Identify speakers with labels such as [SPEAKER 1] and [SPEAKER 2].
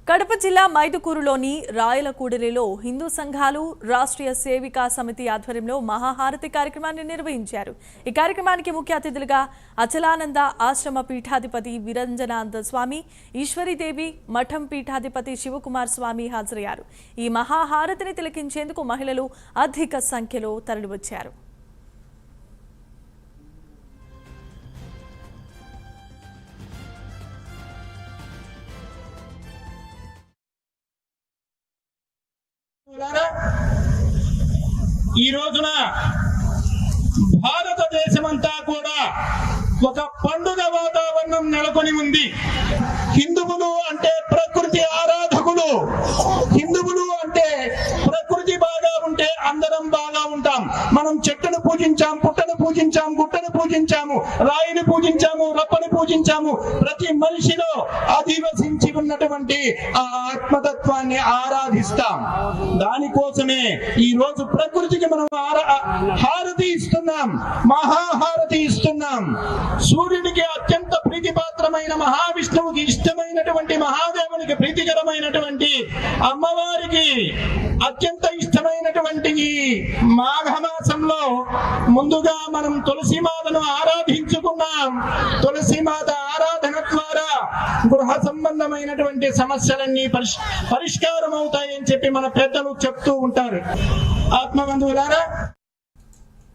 [SPEAKER 1] కడప జిల్లా మైదుకూరులోని రాయలకూడలిలో హిందూ సంఘాలు రాష్ట్రీయ సేవికా సమితి ఆధ్వర్యంలో మహాహారతి కార్యక్రమాన్ని నిర్వహించారు. ఈ కార్యక్రమానికి ముఖ్య అతిథులుగా అచలానంద ఆశ్రమ పీఠాధిపతి విరంజనానంద స్వామి, ఈశ్వరీదేవి మఠం పీఠాధిపతి శివకుమార్ స్వామి హాజరయ్యారు. ఈ మహాహారతిని తిలకించేందుకు మహిళలు అధిక సంఖ్యలో తరలివచ్చారు.
[SPEAKER 2] ఈ రోజున భారతదేశమంతా కూడా ఒక పండుగ వాతావరణం నెలకొని ఉంది. హిందువులు అంటే ప్రకృతి ఆరాధకులు. హిందువులు అంటే ప్రకృతి బాగా ఉంటే అందరం బాగా ఉంటాం. మనం చెట్టును పూజించాం, పుట్టను పూజించాం, గుట్టను పూజించాము, రాయిని పూజించాము, రప్పని పూజించాము. ప్రతి మనిషిలో అధివసించి ఉన్నటువంటి ఆ ఆత్మతత్వాన్ని ఆరాధిస్తాం. దానికోసమే ఈ రోజు ప్రకృతికి మనం హారతి ఇస్తున్నాం, మహాహారతి ఇస్తున్నాం. సూర్యుడికి అత్యంత ప్రీతిపాత్రమైన మహావిష్ణువుకి ఇష్టమైనటువంటి మహాదేవునికి ప్రీతికరమైనటువంటి అమ్మవారికి అత్యంత ఇష్టమైనటువంటి ఈ మాఘమాసంలో ముందుగా మనం తులసిమాతను ఆరాధించుకున్నాం. తులసిమాత ఆరాధన ద్వారా గృహ సంబంధమైనటువంటి సమస్యలన్నీ పరిష్కారం అవుతాయని చెప్పి మన పెద్దలు చెప్తూ ఉంటారు. ఆత్మబంధువులారా,